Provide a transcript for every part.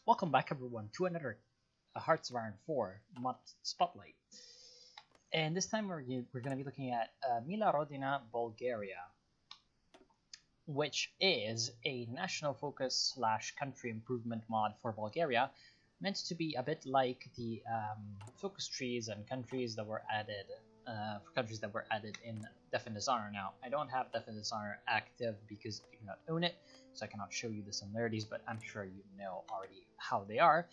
Welcome back everyone to another Hearts of Iron 4 mod spotlight. And this time we're going to be looking at Mila Rodina Bulgaria, which is a national focus / country improvement mod for Bulgaria, meant to be a bit like the focus trees and countries that were added in Death and Dishonor. Now, I don't have Death and Dishonor active because I do not own it, so I cannot show you the similarities, but I'm sure you know already how they are.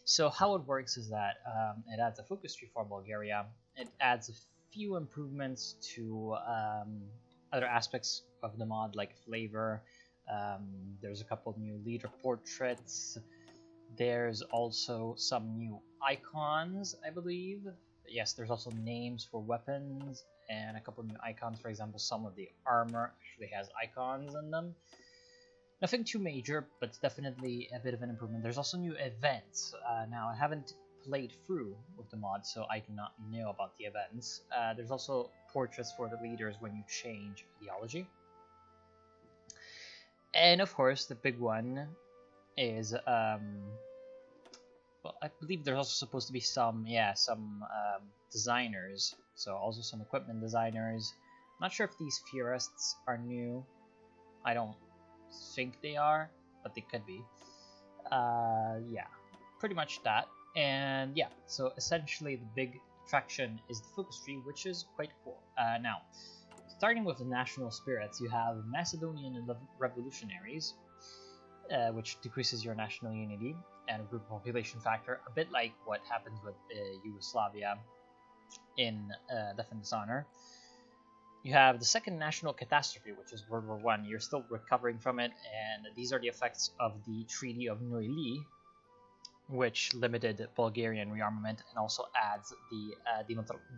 So how it works is that it adds a focus tree for Bulgaria. It adds a few improvements to other aspects of the mod, like flavor. There's a couple new leader portraits. There's also some new icons, I believe. Yes, there's also names for weapons and a couple new icons. For example, some of the armor actually has icons in them. Nothing too major, but it's definitely a bit of an improvement. There's also new events. Now, I haven't played through with the mod, so I do not know about the events. There's also portraits for the leaders when you change ideology. And of course, the big one is, well, I believe there's also supposed to be some designers. So also some equipment designers. I'm not sure if these theorists are new. I don't think they are, but they could be. Yeah, pretty much that. And yeah, so essentially the big attraction is the focus tree, which is quite cool. Now, starting with the national spirits, you have Macedonian revolutionaries, which decreases your national unity and group population factor, a bit like what happens with Yugoslavia in Death and Dishonor. You have the second national catastrophe, which is World War I. You're still recovering from it, and these are the effects of the Treaty of Neuilly, which limited Bulgarian rearmament and also adds the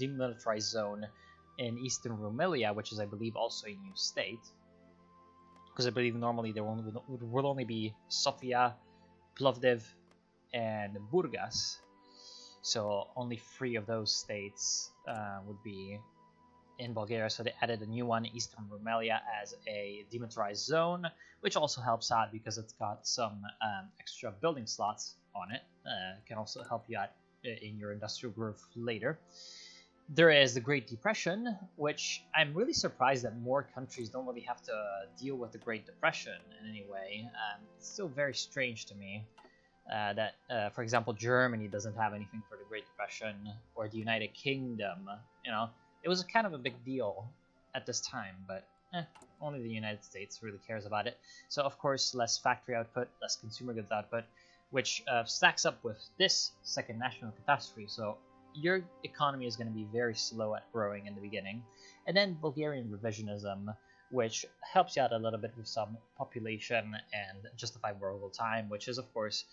demilitarized zone in Eastern Rumelia, which is, I believe, also a new state. Because I believe normally there will only be Sofia, Plovdiv, and Burgas. So only 3 of those states would be in Bulgaria, so they added a new one, Eastern Rumelia, as a demilitarized zone, which also helps out because it's got some extra building slots on it. Can also help you out in your industrial growth later. There is the Great Depression, which I'm really surprised that more countries don't really have to deal with the Great Depression in any way. It's still very strange to me that, for example, Germany doesn't have anything for the Great Depression, or the United Kingdom, you know. It was kind of a big deal at this time, but only the United States really cares about it. So, of course, less factory output, less consumer goods output, which stacks up with this second national catastrophe. So your economy is going to be very slow at growing in the beginning. And then Bulgarian revisionism, which helps you out a little bit with some population and justifiable time, which is, of course,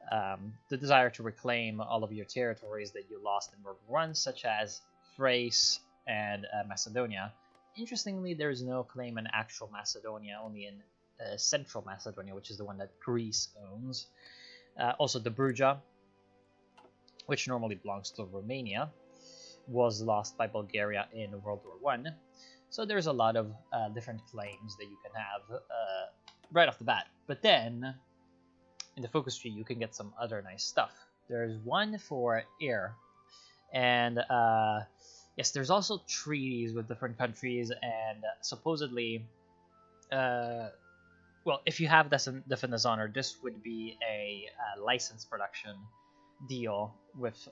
the desire to reclaim all of your territories that you lost in World War I, such as Thrace and Macedonia. Interestingly, there is no claim in actual Macedonia, only in Central Macedonia, which is the one that Greece owns. Also, the Bruja, which normally belongs to Romania, was lost by Bulgaria in World War I. So there's a lot of different claims that you can have right off the bat. But then, in the focus tree, you can get some other nice stuff. There's one for air. And yes, there's also treaties with different countries, and supposedly, well, if you have Death and Dishonor, this would be a license production deal with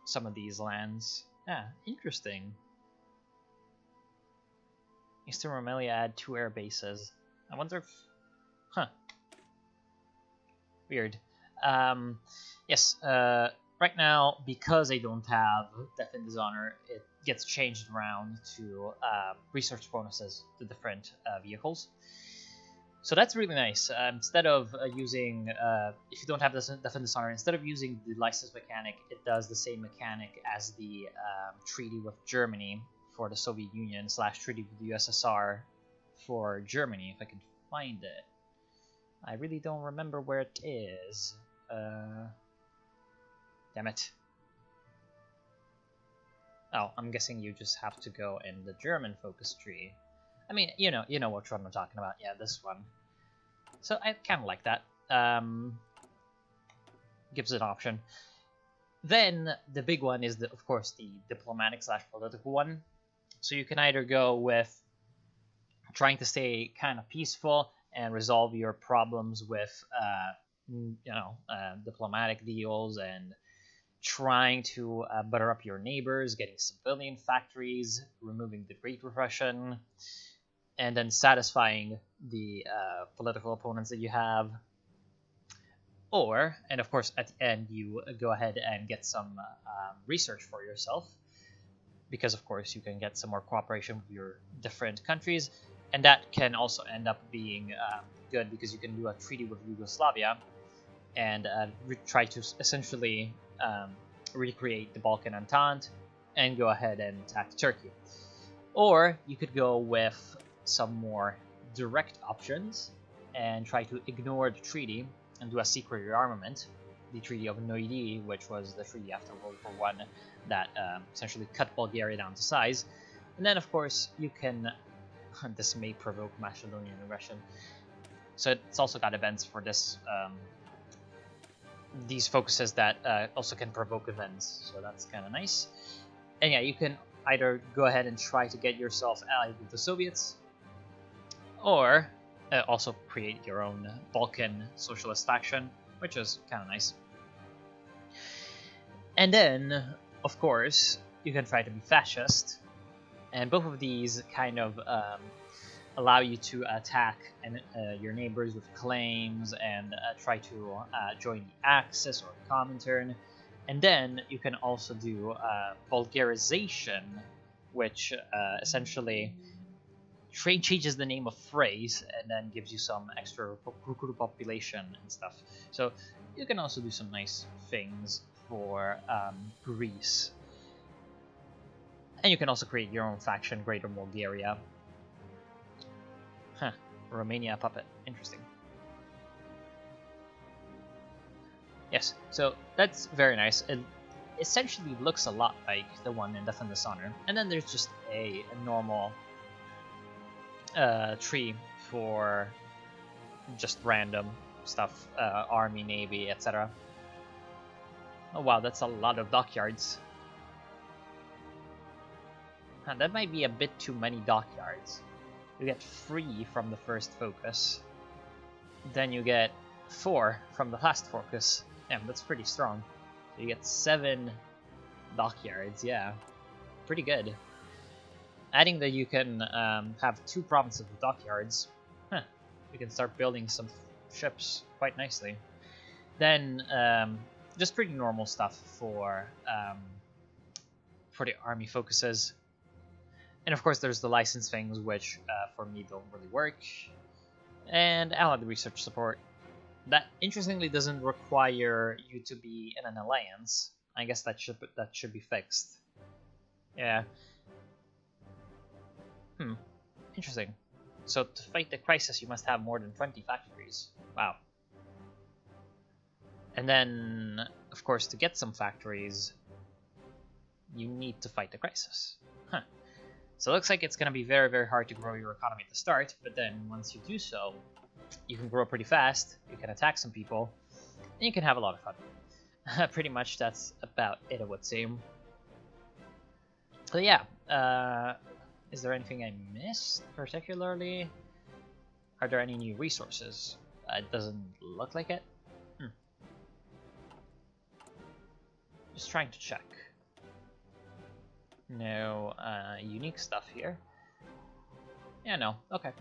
some of these lands. Yeah, interesting. Eastern Rumelia had 2 air bases. I wonder if... Huh. Weird. Yes, right now, because I don't have Death and Dishonor, it gets changed around to research bonuses to different vehicles. So that's really nice. Instead of using, if you don't have Death and Dishonor, instead of using the license mechanic, it does the same mechanic as the treaty with Germany for the Soviet Union / treaty with the USSR for Germany, if I can find it. I really don't remember where it is. Damn it. Oh, I'm guessing you just have to go in the German focus tree. I mean, you know what one I'm talking about. Yeah, this one. So I kind of like that. gives an option. Then the big one is, of course, the diplomatic / political one. So you can either go with trying to stay kind of peaceful and resolve your problems with, diplomatic deals and trying to butter up your neighbors, getting civilian factories, removing the Great Repression, and then satisfying the political opponents that you have. Or, and of course, at the end, you go ahead and get some research for yourself, because of course you can get some more cooperation with your different countries, and that can also end up being good, because you can do a treaty with Yugoslavia and try to essentially recreate the Balkan Entente and go ahead and attack Turkey. Or you could go with some more direct options and try to ignore the treaty and do a secret rearmament, the Treaty of Noidi, which was the treaty after World War I that essentially cut Bulgaria down to size. And then, of course, you can... this may provoke Macedonian aggression. So it's also got events for this, these focuses that also can provoke events, so that's kind of nice. And yeah, you can either go ahead and try to get yourself allied with the Soviets, or also create your own Balkan socialist faction, which is kind of nice. And then, of course, you can try to be fascist, and both of these kind of allow you to attack your neighbors with claims and try to join the Axis or Comintern. And then you can also do Bulgarization, which essentially changes the name of phrase and then gives you some extra recruit population and stuff. So you can also do some nice things for Greece. And you can also create your own faction, Greater Bulgaria. Huh, Romania puppet, interesting. Yes, so that's very nice. It essentially looks a lot like the one in Death and Dishonor. And then there's just a normal tree for just random stuff, army, navy, etc. Oh wow, that's a lot of dockyards. Huh, that might be a bit too many dockyards. You get 3 from the first focus, then you get 4 from the last focus. Damn, that's pretty strong. So you get 7 dockyards, yeah. Pretty good. Adding that you can have 2 provinces with dockyards, you can start building some ships quite nicely. Then just pretty normal stuff for the army focuses. And of course there's the license things, which for me don't really work. And allied research support. That interestingly doesn't require you to be in an alliance. I guess that should be fixed. Yeah. Interesting. So to fight the crisis, you must have more than 20 factories. Wow. And then, of course, to get some factories, you need to fight the crisis. So it looks like it's going to be very, very hard to grow your economy at the start, but then once you do so, you can grow pretty fast, you can attack some people, and you can have a lot of fun. Pretty much that's about it, I would say. So yeah, is there anything I missed particularly? Are there any new resources? It doesn't look like it. Just trying to check. No unique stuff here. Yeah, no. Okay.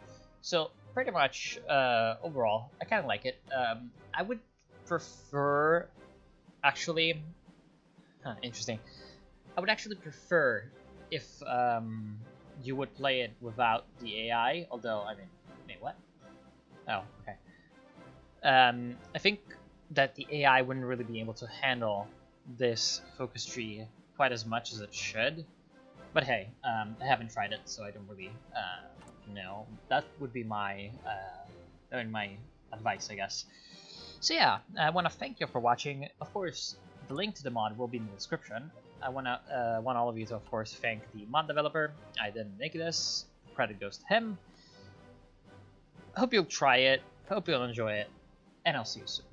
So pretty much overall, I kind of like it. I would prefer, actually, interesting. I would actually prefer if you would play it without the AI. Although, I mean, wait, what? Oh, okay. I think that the AI wouldn't really be able to handle this focus tree quite as much as it should. But hey, I haven't tried it, so I don't really know. That would be my my advice, I guess. So yeah, I want to thank you for watching. Of course, the link to the mod will be in the description. I want all of you to, of course, thank the mod developer. I didn't make this. Credit goes to him. I hope you'll try it. Hope you'll enjoy it, and I'll see you soon.